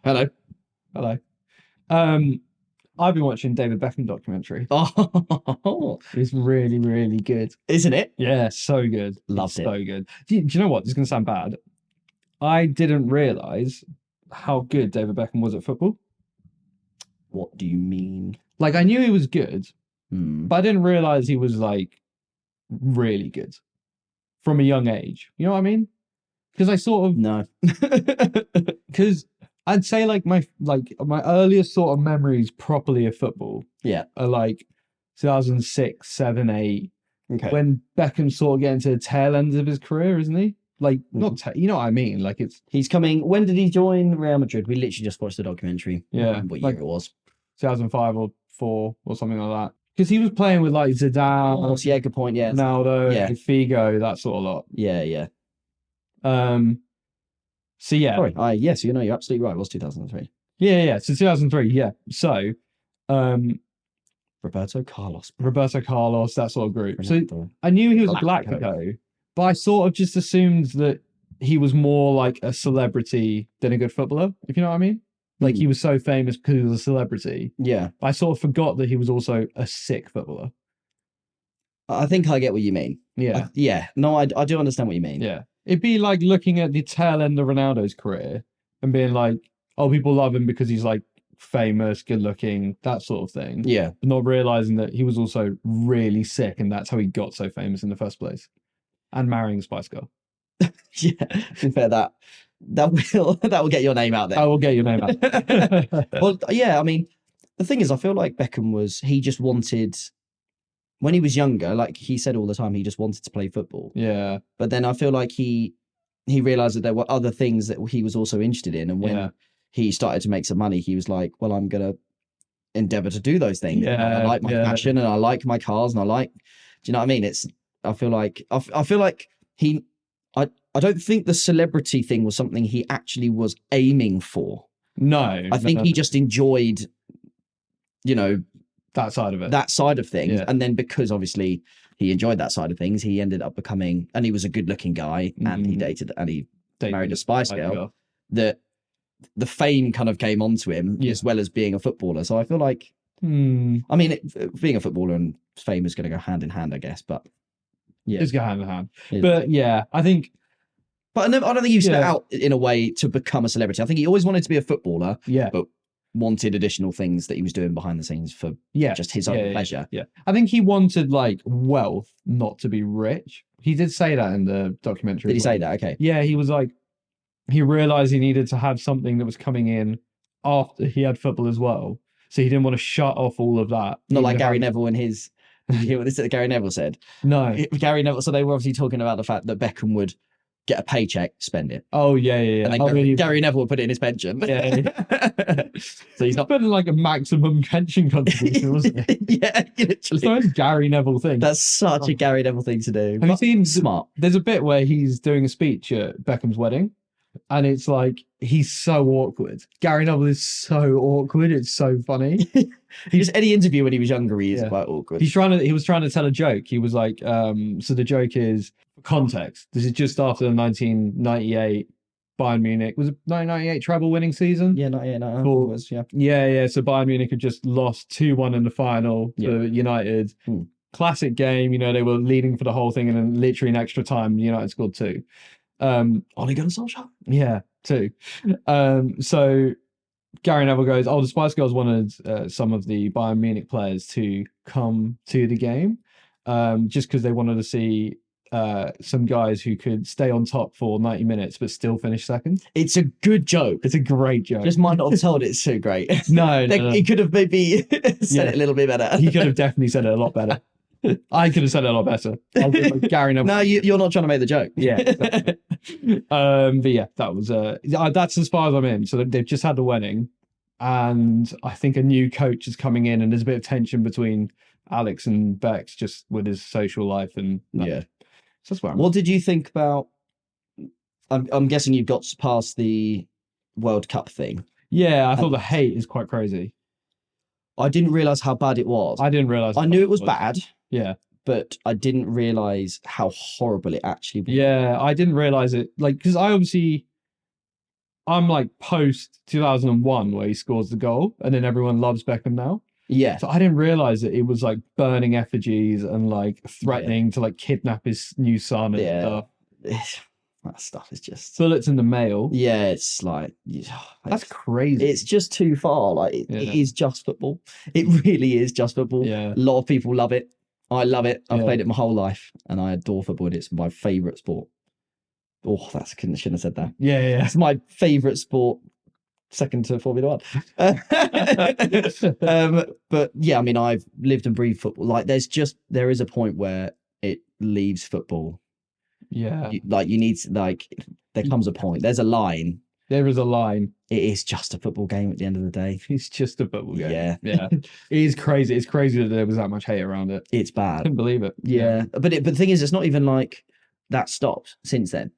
Hello. Hello. I've been watching David Beckham documentary. Oh, It's really, really good. isn't it? Yeah, so good. Loved It's it. so good. Do you know what? This is gonna sound bad. I didn't realize how good David Beckham was at football. What do you mean? Like I knew he was good, Hmm. but I didn't realize he was like really good from a young age. You know what I mean? Because I sort of No. because I'd say like my earliest sort of memories properly of football Yeah. are like 2006, 7, 8, Okay. when Beckham sort of getting to the tail end of his career, isn't he? Like, not you know what I mean? Like it's He's coming. When did he join Real Madrid? We literally just watched the documentary. I can't yeah, remember what like year it was. 2005 or 4 or something like that. Because he was playing with like Zidane, Yeah, good point. Yeah. Ronaldo, Yeah. Figo, that sort of lot. Yeah. Yeah. Um, so yeah, Sorry. Yes, you're absolutely right. It was 2003. yeah. So 2003, yeah. So, um, Roberto Carlos. Roberto Carlos, that sort of group. So Ronaldo. I knew he was a Galactico. Galactico, but I sort of just assumed that he was more like a celebrity than a good footballer, if you know what I mean. Like he was so famous because he was a celebrity. Yeah. I sort of forgot that he was also a sick footballer. I think I get what you mean. Yeah. Yeah. No, I do understand what you mean. Yeah. It'd be like looking at the tail end of Ronaldo's career and being like, oh, people love him because he's like famous, good looking, that sort of thing. Yeah. But not realizing that he was also really sick and that's how he got so famous in the first place. And marrying Spice Girl. Yeah. To be fair, that will get your name out there. I will get your name out. Well, yeah, I mean, the thing is, I feel like he just wanted, when he was younger, like he said all the time, he just wanted to play football. Yeah. But then I feel like he realized that there were other things that he was also interested in. And when he started to make some money, he was like, well, I'm going to endeavor to do those things. Yeah. I like my fashion and I like my cars and do you know what I mean? I feel like I don't think the celebrity thing was something he actually was aiming for. No. I think he just enjoyed, that side of it. That side of things. Yeah. And then because obviously he enjoyed that side of things, he ended up becoming, and he was a good looking guy and he married a Spice Girl, that the fame kind of came onto him as well as being a footballer. So I feel like, I mean, being a footballer and fame is going to go hand in hand, I guess, but yeah. It's go hand in hand. But yeah, I think. But I don't think he set out in a way to become a celebrity. I think he always wanted to be a footballer, but wanted additional things that he was doing behind the scenes for just his own pleasure. Yeah. I think he wanted like wealth, not to be rich. He did say that in the documentary. Did he say that? Okay. Yeah, he was like, he realized he needed to have something that was coming in after he had football as well. So he didn't want to shut off all of that. Not like Gary Neville and his. Did you hear what this Gary Neville said? No. Gary Neville. So they were obviously talking about the fact that Beckham would get a paycheck, spend it. Oh yeah. And then Gary Neville would put it in his pension. Yeah. So he's not putting like a maximum pension contribution, wasn't it? Yeah, literally. It's a Gary Neville thing. That's such a Gary Neville thing to do. Have you seen smart? There's a bit where he's doing a speech at Beckham's wedding, and it's like he's so awkward. Gary Neville is so awkward. It's so funny. Just any interview when he was younger, he is quite awkward. He was trying to tell a joke. He was like, so the joke is, for context, this is just after the 1998 Bayern Munich. Was it 1998 treble winning season? Yeah, 98, was, yeah. Yeah. So Bayern Munich had just lost 2-1 in the final to United. Classic game, they were leading for the whole thing, and then literally in extra time, United scored 2. Ole Gunnar Solskjaer? Yeah, 2. So Gary Neville goes, the Spice Girls wanted some of the Bayern Munich players to come to the game just because they wanted to see some guys who could stay on top for 90 minutes but still finish second. It's a good joke. It's a great joke. Just might not have told it so great. No. He could have maybe said it a little bit better. He could have definitely said it a lot better. I could have said it a lot better. Gary Neville. No, you're not trying to make the joke. Yeah. Exactly. But yeah, that was that's as far as I'm in. So they've just had the wedding, and I think a new coach is coming in, and there's a bit of tension between Alex and Bex just with his social life and yeah. So that's where I'm What did you think about? I'm guessing you've got past the World Cup thing. Yeah, I thought the hate is quite crazy. I didn't realize how bad it was. I didn't realize. I knew it was bad. Yeah. But I didn't realize how horrible it actually was. Yeah, I didn't realize it. Like, because I obviously, I'm like post 2001 where he scores the goal, and then everyone loves Beckham now. Yeah. So I didn't realize that it was like burning effigies and like threatening to like kidnap his new son and stuff. That stuff is just bullets in the mail. Yeah, it's like that's crazy. It's just too far. Like it is just football. It really is just football. Yeah. A lot of people love it. I love it. I've played it my whole life, and I adore football. It's my favorite sport. Oh, shouldn't have said that. Yeah. It's my favorite sport, second to Formula 1. But yeah, I mean, I've lived and breathed football. Like, there is a point where it leaves football. Yeah. You need to, there comes a point. There's a line. There is a line. It is just a football game at the end of the day. It's just a football game. Yeah. It is crazy. It's crazy that there was that much hate around it. It's bad. I couldn't believe it. Yeah. But the thing is, it's not even like that stopped since then.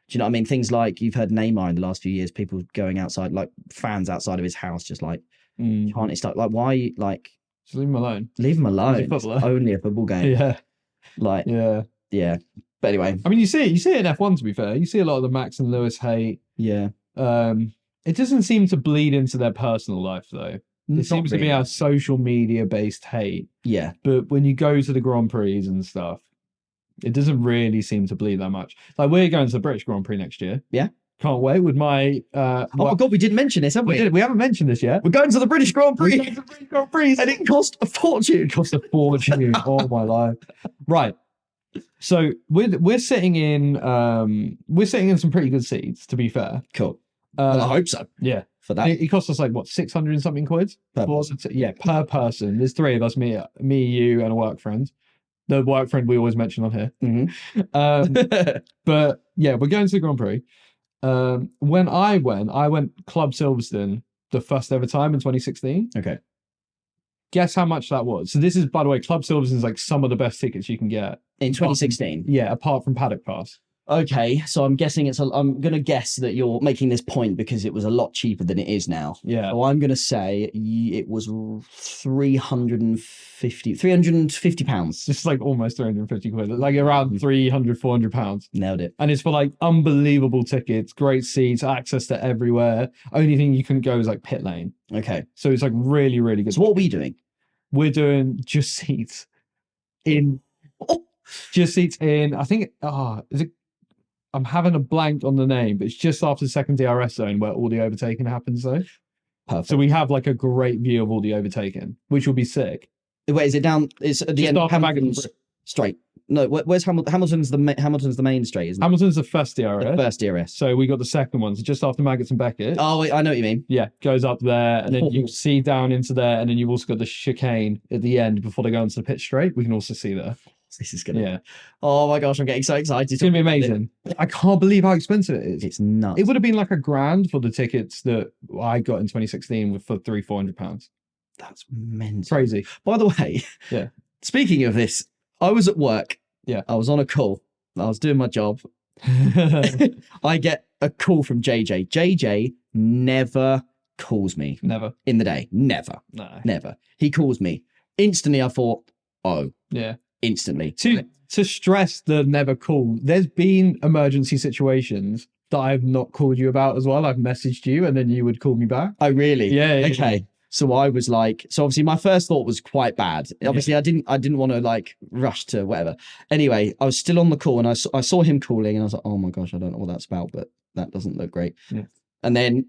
Do you know what I mean? Things like you've heard Neymar in the last few years, people going outside, like fans outside of his house, just like chanting stuff. Like, why? Like, just leave him alone. Leave him alone. It's only a football game. Yeah. Like, yeah. But anyway, I mean, you see it in F1. To be fair, you see a lot of the Max and Lewis hate. Yeah. It doesn't seem to bleed into their personal life though. It seems to be our social media based hate. Yeah. But when you go to the Grand Prix and stuff, it doesn't really seem to bleed that much. Like, we're going to the British Grand Prix next year. Yeah. Can't wait with my... oh my God, we didn't mention this, have we? We haven't mentioned this yet. We're going to the British Grand Prix. We're going to the British Grand Prix. And it cost a fortune. It cost a fortune. Oh my life. Right. So we're sitting in some pretty good seats, to be fair. Cool. Well, I hope so. Yeah. For that. It cost us like, what, 600 and something quid? Per person. Yeah, per person. There's three of us, me, you, and a work friend. The work friend we always mention on here. Mm-hmm. But yeah, we're going to the Grand Prix. When I went Club Silverstone the first ever time in 2016. Okay. Guess how much that was? So this is, by the way, Club Silverstone is like some of the best tickets you can get. In 2016? Yeah, apart from Paddock Pass. Okay, so I'm guessing I'm going to guess that you're making this point because it was a lot cheaper than it is now. Yeah. So I'm going to say it was 350 pounds. Just like almost 350 quid, like around 300, 400 pounds. Nailed it. And it's for like unbelievable tickets, great seats, access to everywhere. Only thing you couldn't go is like pit lane. Okay. So it's like really, really good. So what are we doing? We're doing just seats in, I think, is it? I'm having a blank on the name, but it's just after the second DRS zone where all the overtaking happens though. Perfect. So we have like a great view of all the overtaking, which will be sick. Wait, is it down? It's at the just end of Hamilton's straight. No, where's Hamilton's the main straight, isn't it? Hamilton's the first DRS. The first DRS. So we got the second one. So just after Maggots and Beckett. Oh, wait, I know what you mean. Yeah, goes up there, and then you see down into there, and then you've also got the chicane at the end before they go into the pit straight. We can also see there. This is gonna. Oh my gosh, I'm getting so excited. It's gonna be amazing. I can't believe how expensive it is. It's nuts. It would have been like $1,000 for the tickets that I got in 2016 for £300-400. That's mental. Crazy. By the way, speaking of this, I was at work. Yeah. I was on a call. I was doing my job. I get a call from JJ. JJ never calls me. Never. In the day. Never. No. Never. He calls me. Instantly, I thought, oh. Yeah. Instantly. To stress the never call, there's been emergency situations that I've not called you about as well. I've messaged you and then you would call me back. Oh, really? Yeah. Okay. So I was like, obviously my first thought was quite bad. Obviously I didn't want to like rush to whatever. Anyway, I was still on the call and I saw him calling and I was like, oh my gosh, I don't know what that's about, but that doesn't look great. Yeah. And then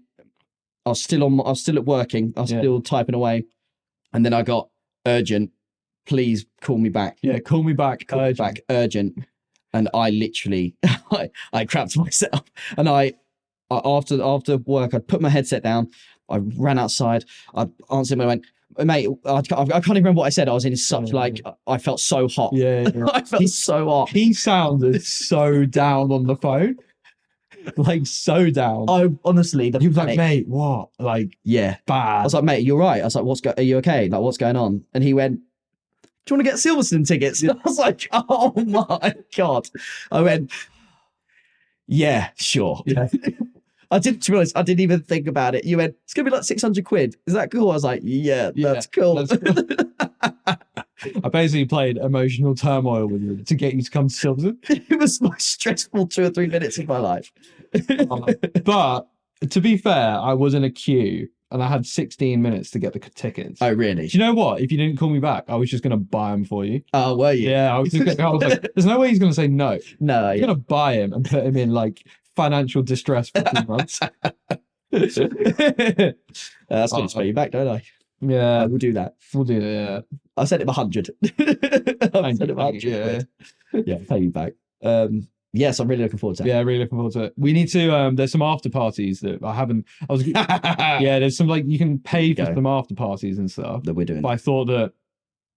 I was still at working. I was still typing away. And then I got urgent. Please call me back. Yeah, call me back. Urgent. And I literally, I crapped myself. And I after work, I put my headset down. I ran outside. I answered him and I went, mate, I can't even remember what I said. I was in such I felt so hot. Yeah. I felt so hot. He sounded so down on the phone. Like so down. Oh, honestly, he was like, mate, what? Like, bad. I was like, mate, you're right. I was like, are you okay? Like, what's going on? And he went, do you want to get Silverstone tickets? I was like, oh my God. I went, yeah, sure. Yeah. To be honest, I didn't even think about it. You went, it's going to be like 600 quid. Is that cool? I was like, yeah, that's cool. That's cool. I basically played emotional turmoil with you to get you to come to Silverstone. It was my stressful 2 or 3 minutes of my life. But To be fair, I was in a queue and I had 16 minutes to get the tickets. Oh, really? Do you know what? If you didn't call me back, I was just going to buy them for you. Oh, were you? Yeah, I was like, there's no way he's going to say no. No, I'm going to buy him and put him in like financial distress for 2 months. That's going to pay you back, don't I? Yeah, we'll do that. We'll do that. Yeah, I sent him 100. I sent him 100. Yeah, pay you back. Yes, I'm really looking forward to that. Yeah, really looking forward to it. We need to. There's some after parties that I haven't. I was. Yeah, there's some like you can pay for some after parties and stuff that we're doing. But I thought that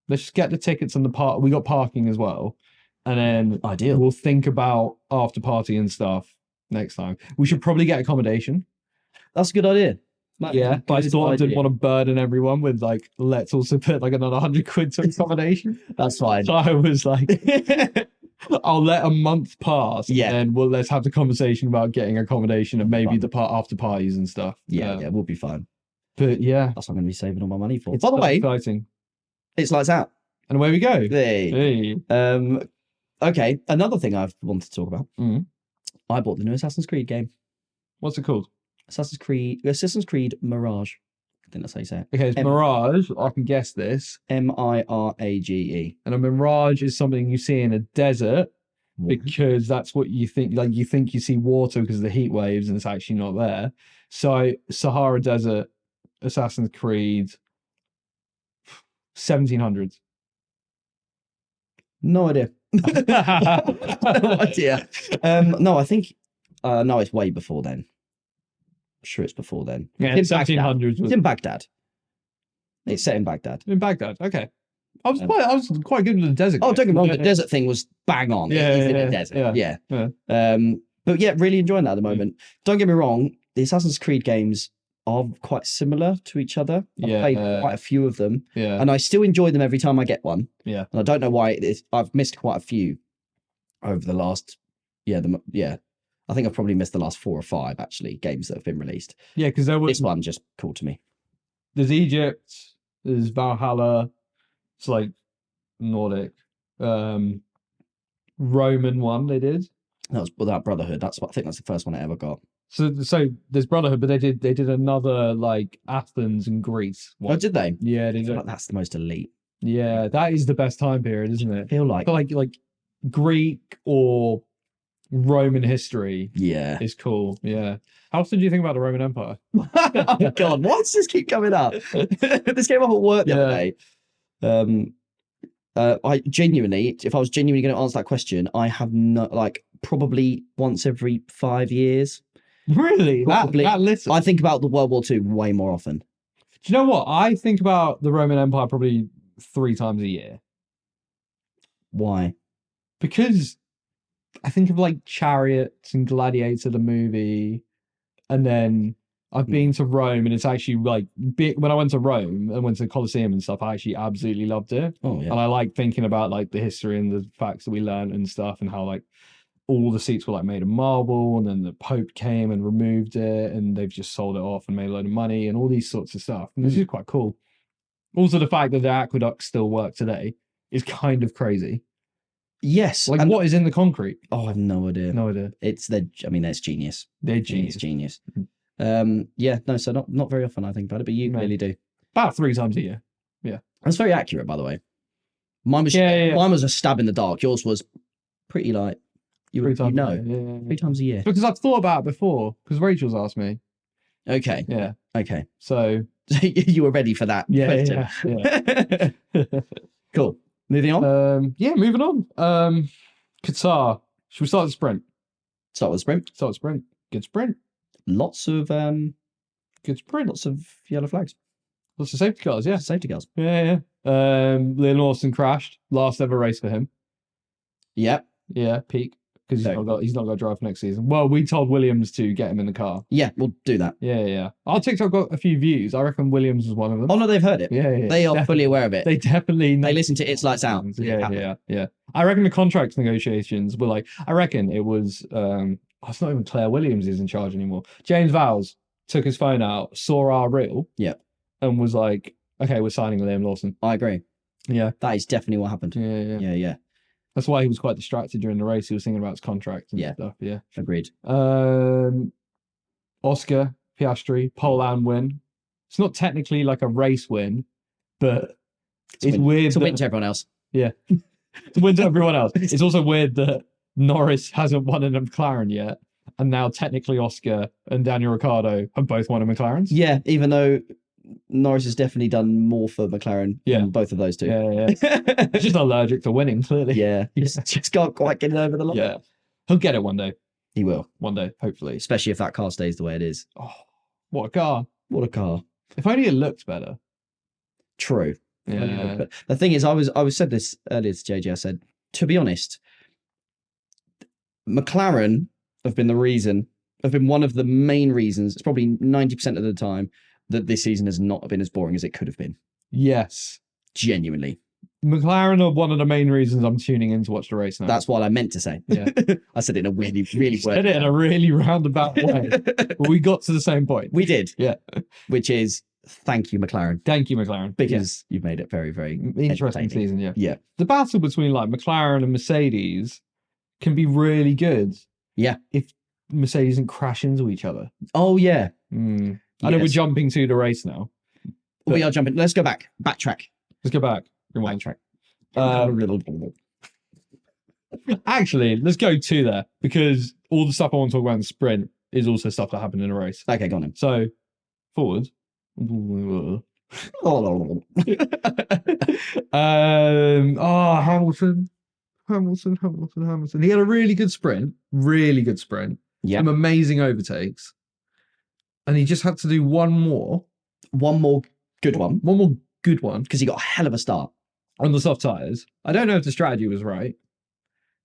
let's just get the tickets and the park. We got parking as well, and then ideal. We'll think about after party and stuff next time. We should probably get accommodation. That's a good idea. Yeah, but I thought I didn't want to burden everyone with like, let's also put like another 100 quid to accommodation. That's fine. So I was like, I'll let a month pass. Yeah. And let's have the conversation about getting accommodation and maybe the after parties and stuff. Yeah, we'll be fine. But yeah. That's what I'm going to be saving all my money for. It's by the way, exciting. It's lights out. And away we go. Hey. Okay, another thing I've wanted to talk about. I bought the new Assassin's Creed game. What's it called? Assassin's Creed Mirage. I think that's how you say it. Okay, it's Mirage. I can guess this. Mirage. And a mirage is something you see in a desert because that's what you think. Like you think you see water because of the heat waves, and it's actually not there. So Sahara Desert, Assassin's Creed, 1700s. No idea. No idea. No, I think no, it's way before then. I'm sure it's before then. Yeah, 1700s. It's in Baghdad. It's set in Baghdad. In Baghdad, okay. I was quite good with the desert. Oh, don't get me wrong, the desert thing was bang on. Yeah, it's in the desert. Yeah. But yeah, really enjoying that at the moment. Don't get me wrong, the Assassin's Creed games are quite similar to each other. I've played quite a few of them. Yeah. And I still enjoy them every time I get one. Yeah. And I don't know why I've missed quite a few over the last I think I've probably missed the last 4 or 5 actually games that have been released. Yeah, because this one just called to me. There's Egypt, there's Valhalla, it's like Nordic, Roman one they did. That was without Brotherhood. I think that's the first one I ever got. So there's Brotherhood, but they did another like Athens and Greece one. Oh, did they? Yeah, they did. Like that's the most elite. Yeah, that is the best time period, isn't it? I feel like Greek or Roman history. Yeah, is cool. Yeah. How often do you think about the Roman Empire? Oh God, why does this keep coming up? This came up at work the other day. I genuinely, if I was genuinely going to answer that question, I have probably once every 5 years. Really? Probably. That little? I think about the World War II way more often. Do you know what? I think about the Roman Empire probably 3 times a year. Why? Because I think of like Chariots and Gladiator the movie, and then I've been to Rome, and it's actually like when I went to Rome and went to the Colosseum and stuff, I actually absolutely loved it. Oh yeah. And I like thinking about like the history and the facts that we learned and stuff, and how like all the seats were like made of marble, and then the Pope came and removed it, and they've just sold it off and made a load of money and all these sorts of stuff. And this is quite cool. Also, the fact that the aqueducts still work today is kind of crazy. Yes. Like, what is in the concrete? Oh, I have no idea. No idea. That's genius. They're genius. It's genius. So not very often I think about it, but you really do. About 3 times a year. Yeah. That's very accurate, by the way. Mine was a stab in the dark. Yours was pretty light. 3 times a year. Yeah. 3 times a year. Because I've thought about it before, because Rachel's asked me. Okay. Yeah. Okay. So you were ready for that question. Yeah. Cool. Moving on? Moving on. Qatar. Should we start the sprint? Start with the sprint. Good sprint. Lots of good sprint. Lots of yellow flags. Lots of safety cars, yeah. Safety cars. Yeah. Liam Lawson crashed. Last ever race for him. Yep. Yeah, peak. Because he's not got to drive next season. Well, we told Williams to get him in the car. Yeah, we'll do that. Yeah. Our TikTok got a few views. I reckon Williams was one of them. Oh no, they've heard it. Yeah. They are fully aware of it. They definitely know. They listen to It's Lights Out. Yeah. I reckon the contract negotiations were like, I reckon it was it's not even Claire Williams is in charge anymore. James Vowles took his phone out, saw our reel, and was like, okay, we're signing Liam Lawson. I agree. Yeah. That is definitely what happened. Yeah. That's why he was quite distracted during the race. He was thinking about his contract and stuff. Yeah. Agreed. Oscar Piastri, pole and win. It's not technically like a race win, but it's weird. It's a win to everyone else. Yeah. It's a win to everyone else. It's also weird that Norris hasn't won in a McLaren yet. And now technically Oscar and Daniel Ricciardo have both won in McLarens. Yeah, even though Norris has definitely done more for McLaren than both of those two. Yeah. He's just allergic to winning, clearly. Yeah, he just can't quite get it over the line. Yeah. He'll get it one day. He will. One day, hopefully. Especially if that car stays the way it is. Oh, what a car. What a car. If only it looked better. True. Yeah. The thing is, I was said this earlier to JJ. I said, to be honest, McLaren have been one of the main reasons, it's probably 90% of the time, that this season has not been as boring as it could have been. Yes. Genuinely. McLaren are one of the main reasons I'm tuning in to watch the race now. That's what I meant to say. Yeah. I said it in a really, really said it in a really roundabout way. But we got to the same point. We did. Yeah. Which is, thank you, McLaren. Thank you, McLaren. Because you've made it very, very interesting season, yeah. Yeah. The battle between like McLaren and Mercedes can be really good. Yeah. If Mercedes didn't crash into each other. Oh, yeah. I know we're jumping to the race now. We are jumping. Let's go back. Backtrack. Let's go back. Rewind. Backtrack. Actually, let's go to there because all the stuff I want to talk about in the sprint is also stuff that happened in a race. Okay, go on then. So, forward. Hamilton. He had a really good sprint. Yeah. Some amazing overtakes. And he just had to do one more good one. One more good one. Because he got a hell of a start. On the soft tyres. I don't know if the strategy was right.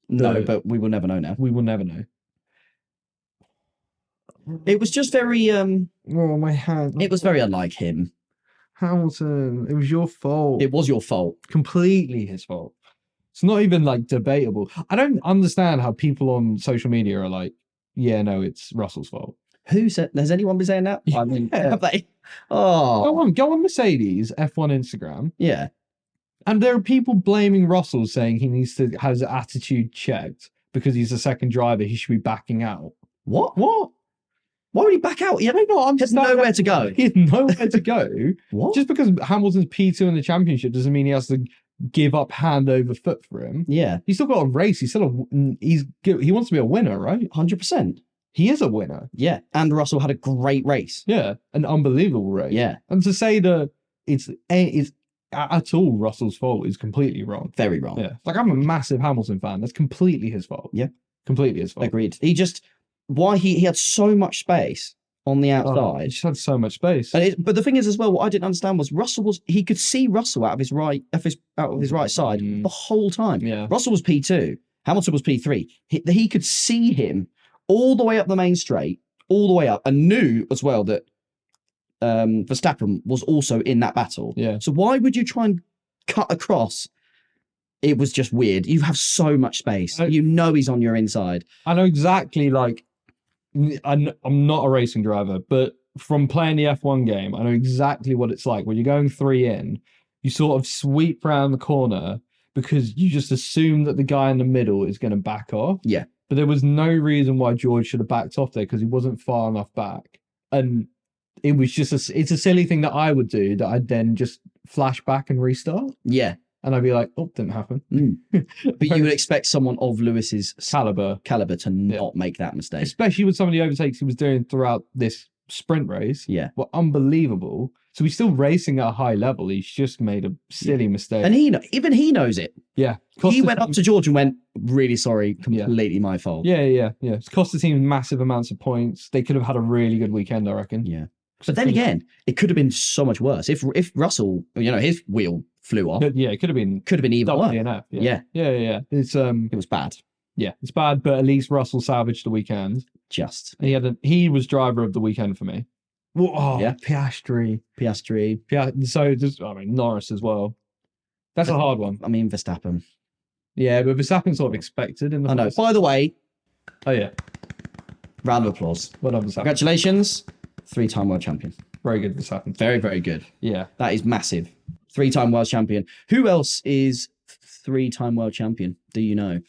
No, but we will never know now. We will never know. It was just very oh, my hand. It was very unlike him. Hamilton, it was your fault. It was your fault. Completely his fault. It's not even like debatable. I don't understand how people on social media are like, yeah, no, it's Russell's fault. Who said? Has anyone been saying that? I mean, have they? Oh, go on Mercedes F1 Instagram. Yeah, and there are people blaming Russell, saying he needs to have his attitude checked because he's a second driver. He should be backing out. What? Why would he back out? He had nowhere to go. He had nowhere to go. What? Just because Hamilton's P2 in the championship doesn't mean he has to give up hand over foot for him. Yeah, he's still got a race. He wants to be a winner, right? 100%. He is a winner. Yeah, and Russell had a great race. Yeah, an unbelievable race. Yeah, and to say that it's at all Russell's fault is completely wrong. Very wrong. Yeah, like I'm a massive Hamilton fan. That's completely his fault. Yeah, completely his fault. Agreed. He had so much space on the outside. He just had so much space. But the thing is as well, what I didn't understand was he could see Russell out of his right side the whole time. Yeah. Russell was P2, Hamilton was P3. He could see him all the way up the main straight, all the way up, and knew as well that Verstappen was also in that battle. Yeah. So why would you try and cut across? It was just weird. You have so much space. You know he's on your inside. I know exactly, like, I'm not a racing driver, but from playing the F1 game, I know exactly what it's like. When you're going 3 in, you sort of sweep around the corner because you just assume that the guy in the middle is going to back off. Yeah. But there was no reason why George should have backed off there because he wasn't far enough back. And it was just it's a silly thing that I would do that I'd then just flash back and restart. Yeah. And I'd be like, oh, didn't happen. But you would expect someone of Lewis's caliber to not make that mistake. Especially with some of the overtakes he was doing throughout this sprint race. Yeah. Were unbelievable. So he's still racing at a high level. He's just made a silly mistake. And even he knows it. Yeah. He went up to George and went, really sorry, completely my fault. Yeah. It's cost the team massive amounts of points. They could have had a really good weekend, I reckon. Yeah. But then again, it could have been so much worse. If Russell, his wheel flew off. Yeah, it could have been even worse. Yeah. It's it was bad. Yeah, it's bad, but at least Russell salvaged the weekend. Just. He was driver of the weekend for me. Oh, yeah. Piastri. So Norris as well. That's a hard one. I mean, Verstappen. Yeah, but Verstappen sort of expected in the. I know. By the way. Oh yeah. Round of applause. Well done, Verstappen. Congratulations, 3-time world champion. Very good, Verstappen. Very, very good. Yeah, that is massive. 3-time world champion. Who else is 3-time world champion? Do you know?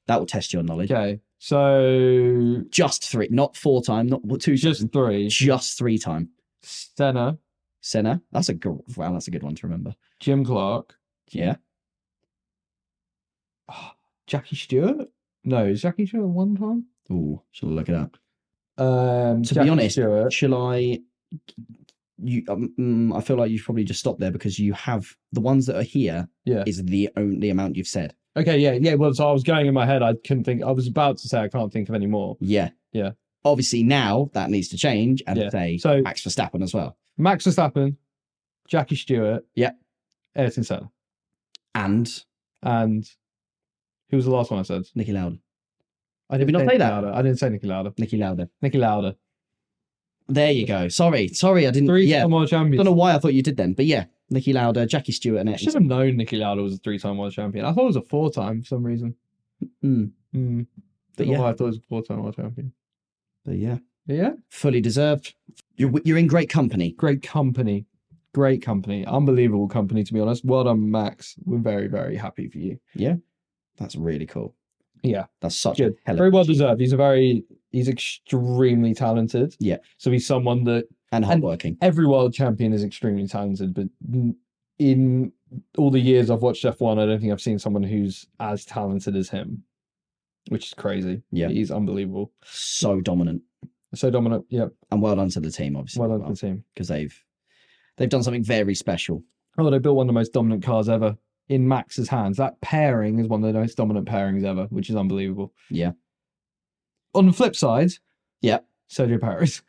That will test your knowledge. Okay, So just 3, not 4-time, not 2. just 3. Just 3-time. Senna. That's a good. Wow, that's a good one to remember. Jim Clark. Yeah. Jackie Stewart. No, is Jackie Stewart 1 time? Ooh, shall I look it up? To Jackie be honest, Stewart. Shall I? I feel like you've probably just stopped there because you have the ones that are here. Yeah, is the only amount you've said. Okay, yeah. Well, so I was going in my head. I couldn't think. I was about to say I can't think of any more. Yeah. Obviously, now that needs to change and say Max Verstappen as well. Max Verstappen, Jackie Stewart. Yeah. Ayrton Senna. And who was the last one I said? Niki Lauda. Did we not say that? I didn't say Niki Lauda. Niki Lauda. There you go. Sorry, I didn't. 3-time world champion. I don't know why I thought you did then, but yeah, Niki Lauda, Jackie Stewart, and I should have known Niki Lauda was a 3-time world champion. I thought it was a 4-time for some reason. But why I thought it was a 4-time world champion. But yeah, fully deserved. You're in great company. Great company, unbelievable company. To be honest, well done, Max. We're very, very happy for you. Yeah, that's really cool. Yeah, that's such good. Very well deserved. He's extremely talented. Yeah. So he's someone that and hardworking. Every world champion is extremely talented, but in all the years I've watched F1, I don't think I've seen someone who's as talented as him, which is crazy. Yeah, he's unbelievable. So dominant. Yeah. And well done to the team, obviously. Well done to the team because they've done something very special. Oh, they built one of the most dominant cars ever. In Max's hands. That pairing is one of the most dominant pairings ever, which is unbelievable. Yeah. On the flip side, Sergio Perez.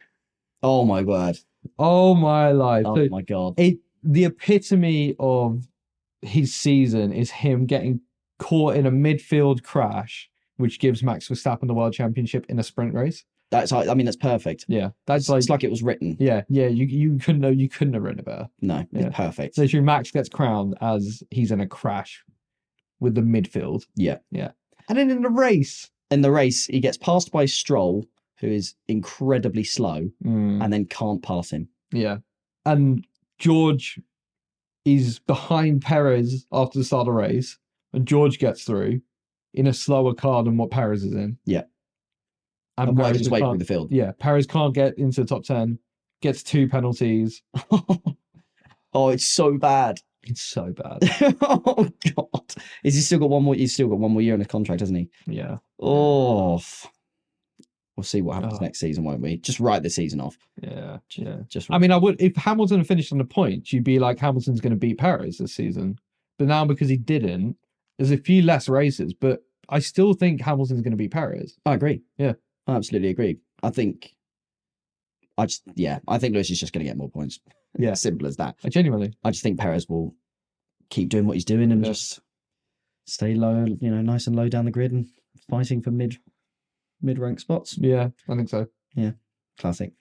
Oh my word. Oh my life. Oh my God. The epitome of his season is him getting caught in a midfield crash, which gives Max Verstappen the world championship in a sprint race. That's perfect. Yeah, it's like it was written. Yeah. You couldn't have written it better. No, it's perfect. So Max gets crowned as he's in a crash with the midfield. Yeah. And then in the race, he gets passed by Stroll, who is incredibly slow, and then can't pass him. Yeah, and George is behind Perez after the start of the race, and George gets through in a slower car than what Perez is in. Yeah. And Perez his way through the field. Yeah, Perez can't get into the top 10, gets 2 penalties. Oh, it's so bad. It's so bad. Oh God. He's still got one more year in his contract, hasn't he? Yeah. Oh. We'll see what happens next season, won't we? Just write the season off. Yeah. I mean, I would, if Hamilton had finished on the point, you'd be like, Hamilton's going to beat Perez this season. But now because he didn't, there's a few less races, but I still think Hamilton's going to beat Perez. I agree. Yeah. I absolutely agree. I think Lewis is just going to get more points. Yeah. Simple as that. I just think Perez will keep doing what he's doing and just stay low, nice and low down the grid and fighting for mid-rank spots. Yeah, I think so. Yeah. Classic.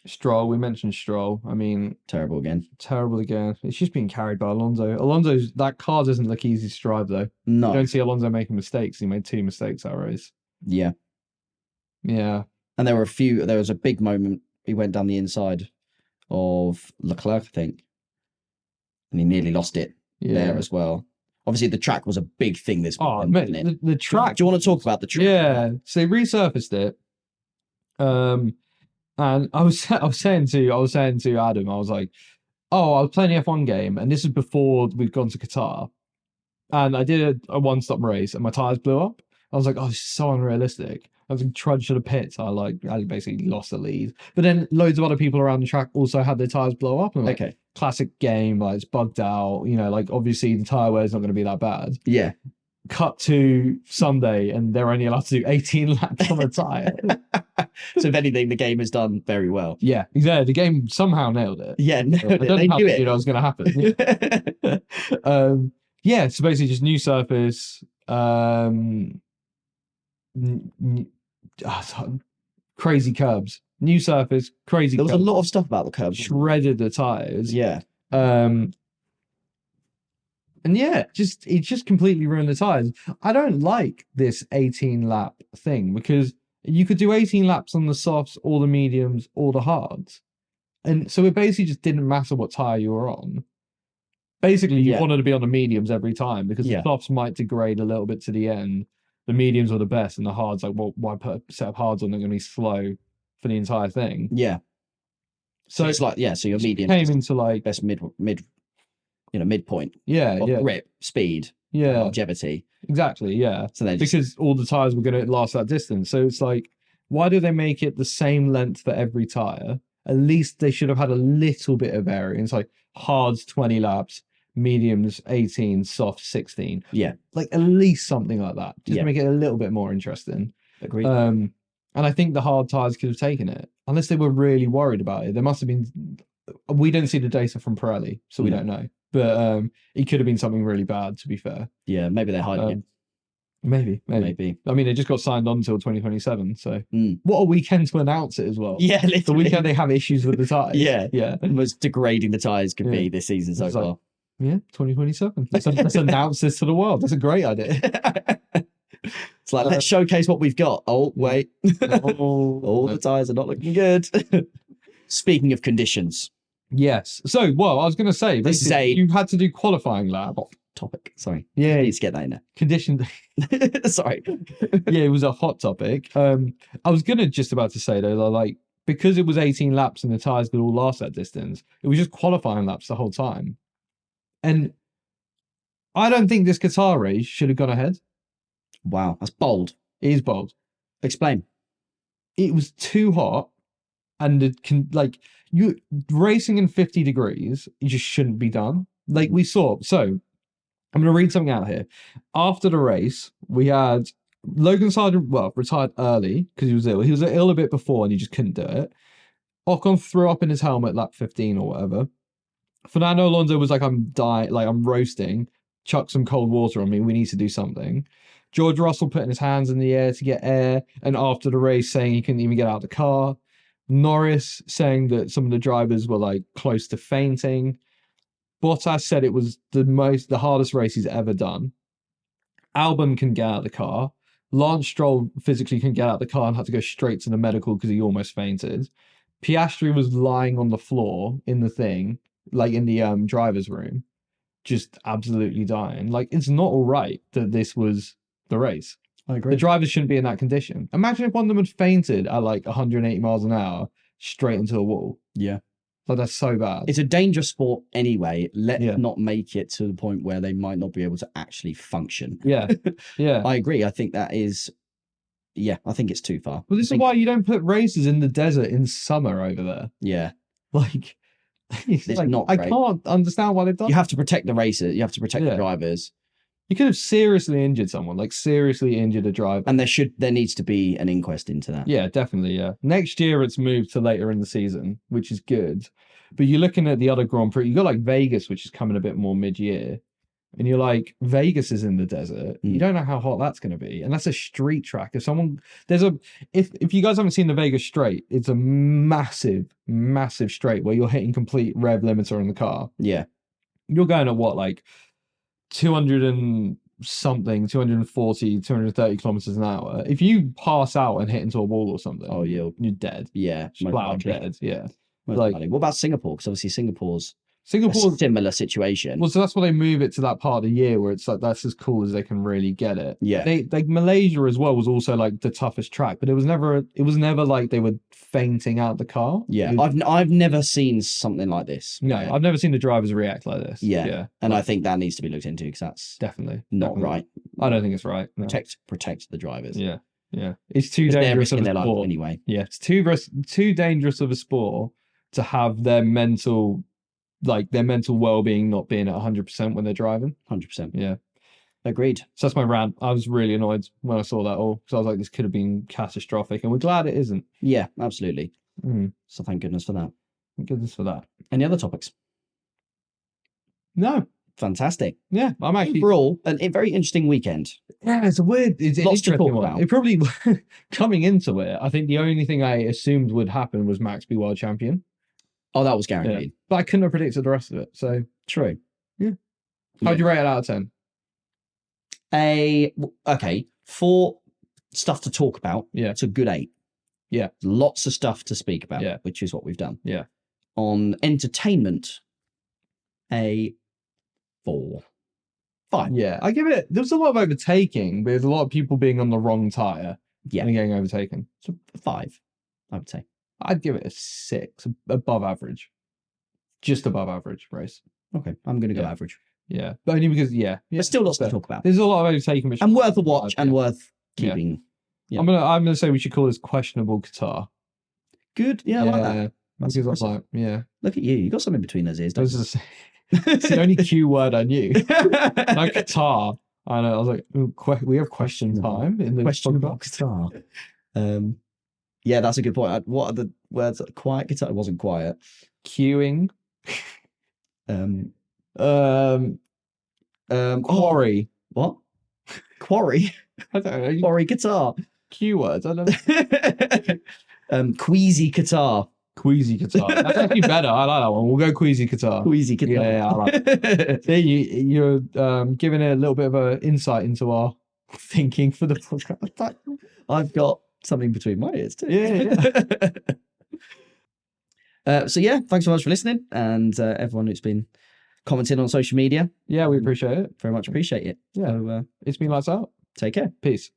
Stroll, we mentioned Stroll. I mean, terrible again. It's just being carried by Alonso. That car doesn't look easy to drive though. No. You don't see Alonso making mistakes. He made 2 mistakes that race. Yeah. And there was a big moment. He went down the inside of Leclerc, I think. And he nearly lost it there as well. Obviously, the track was a big thing this weekend. Oh, man, the track. Do you want to talk about the track? Yeah. So they resurfaced it. And I was saying to Adam, I was like, I was playing the F1 game, and this is before we'd gone to Qatar. And I did a one-stop race, and my tires blew up. I was like, this is so unrealistic. I was trudged to the pits. I basically lost the lead. But then loads of other people around the track also had their tires blow up. And I'm like, okay, classic game. Like, it's bugged out. Obviously the tire wear is not going to be that bad. Yeah. Cut to Sunday, and they're only allowed to do 18 laps on a tire. So if anything, the game has done very well. Yeah, exactly. The game somehow nailed it. Yeah, nailed it. They knew it. Was going to happen. So basically just new surface. Crazy curbs. New surface, crazy There was curbs. a lot of stuff about the curbs. Shredded the tires. Yeah. And it just completely ruined the tires. I don't like this 18 lap thing because you could do 18 laps on the softs or the mediums or the hards. And so it basically just didn't matter what tire you were on. Basically, you wanted to be on the mediums every time because the Yeah. softs might degrade a little bit to the end. The mediums are the best, and the hards, like, well, why put a set of hards on that are going to be slow for the entire thing? Yeah. So it's like, so your medium came into like best midpoint. Yeah, of grip, speed, and longevity. Exactly, yeah. So they because all the tires were going to last that distance. So it's like, why do they make it the same length for every tire? At least they should have had a little bit of variance, like hards 20 laps, mediums 18, soft 16. Yeah. Like at least something like that. Just to make it a little bit more interesting. Agreed. And I think the hard tires could have taken it. Unless they were really worried about it. There must have been... We don't see the data from Pirelli, so we don't know. But it could have been something really bad, to be fair. Yeah, maybe they're hiding it. Maybe. I mean, it just got signed on until 2027. So what a weekend to announce it as well. Yeah, literally. The weekend they have issues with the tires. yeah. The most degrading the tires could be this season so far. Like, 2027. Let's announce this to the world. That's a great idea. It's like, let's showcase what we've got. Oh, wait. All the tires are not looking good. Speaking of conditions. Yes. So, well, I was going to say, you had to do qualifying lap. Topic. Sorry. Yeah. Need to get that in there. Condition. Sorry. Yeah, it was a hot topic. I was just about to say, though, like, because it was 18 laps and the tires could all last that distance, it was just qualifying laps the whole time. And I don't think this Qatar race should have gone ahead. Wow. That's bold. It is bold. Explain. It was too hot. And you racing in 50 degrees, you just shouldn't be done. Like we saw. So I'm going to read something out here. After the race, we had Logan Sargent, retired early because he was ill. He was ill a bit before and he just couldn't do it. Ocon threw up in his helmet lap 15 or whatever. Fernando Alonso was like, I'm dying, like I'm roasting. Chuck some cold water on me. We need to do something. George Russell putting his hands in the air to get air. And after the race saying he couldn't even get out of the car. Norris saying that some of the drivers were like close to fainting. Bottas said it was the hardest race he's ever done. Albon can get out of the car. Lance Stroll physically can get out of the car and had to go straight to the medical because he almost fainted. Piastri was lying on the floor in the thing, like in the driver's room, just absolutely dying. Like, it's not all right that this was the race. I agree. The drivers shouldn't be in that condition. Imagine if one of them had fainted at like 180 miles an hour straight into a wall. Yeah. Like, that's so bad. It's a dangerous sport anyway. Let's not make it to the point where they might not be able to actually function. Yeah. Yeah. I agree. I think that is... Yeah, I think it's too far. Well, this is why you don't put races in the desert in summer over there. Yeah. Like, it's like, not great. I can't understand why they've done. You have to protect the racers. You have to protect the drivers. You could have seriously injured someone, like seriously injured a driver. And there needs to be an inquest into that. Yeah, definitely, yeah. Next year it's moved to later in the season, which is good. But you're looking at the other Grand Prix, you got like Vegas, which is coming a bit more mid-year. And you're like, Vegas is in the desert. You don't know how hot that's going to be. And that's a street track. If you guys haven't seen the Vegas straight, it's a massive, massive straight where you're hitting complete rev limiter in the car. Yeah. You're going at what, like 240, 230 kilometers an hour. If you pass out and hit into a wall or something, you're dead. Yeah. Flat dead. Yeah. Like, what about Singapore? Because obviously Singapore's a similar situation. Well, so that's why they move it to that part of the year where it's like that's as cool as they can really get it. Yeah. Malaysia as well was also like the toughest track, but it was never like they were fainting out the car. Yeah. I've never seen something like this. No, I've never seen the drivers react like this. Yeah. And I think that needs to be looked into because that's definitely not right. I don't think it's right. No. Protect the drivers. Yeah. Yeah. It's too dangerous of a sport anyway. Yeah. It's too dangerous of a sport to have their mental well-being not being at 100% when they're driving. 100%. Yeah. Agreed. So that's my rant. I was really annoyed when I saw that all because I was like, this could have been catastrophic, and we're glad it isn't. Yeah, absolutely. So thank goodness for that. Thank goodness for that. Any other topics? No. Fantastic. Yeah, I'm actually... Overall, a very interesting weekend. Yeah, it's Lots to talk about. It probably, coming into it, I think the only thing I assumed would happen was Max be world champion. Oh, that was guaranteed. Yeah. But I couldn't have predicted the rest of it, so... True. Yeah. How'd you rate it out of 10? Okay, for stuff to talk about, it's a good 8. Yeah. Lots of stuff to speak about, which is what we've done. Yeah. On entertainment, a 4. 5. Yeah, I give it. There's a lot of overtaking, but there's a lot of people being on the wrong tire. Yeah, and getting overtaken. So 5, I would say. I'd give it a 6, above average, just above average race. Okay, I'm going to go average. Yeah, but only because there's still lots to talk about. There's a lot of overtaking, and worth a watch and worth keeping. Yeah. I'm gonna say we should call this questionable Qatar. Good, I like that. That's like, Look at you. You got something between those ears. Don't you? It's the only Q word I knew. Like Qatar. I know. I was like, we have question time in the question box. Qatar. Yeah, that's a good point. What are the words? Quiet guitar. It wasn't quiet. Queuing. Quarry. What? Quarry? I don't know. Quarry guitar. Q words. I don't know. Queasy guitar. Queasy guitar. That's actually better. I like that one. We'll go Queasy guitar. Queasy guitar. Yeah, I like it. See, you're giving it a little bit of an insight into our thinking for the podcast. I've got something between my ears too. Yeah. So yeah, thanks so much for listening, and everyone who's been commenting on social media. Yeah, we appreciate it. Very much appreciate it. Yeah. So, it's been lights out. Take care. Peace.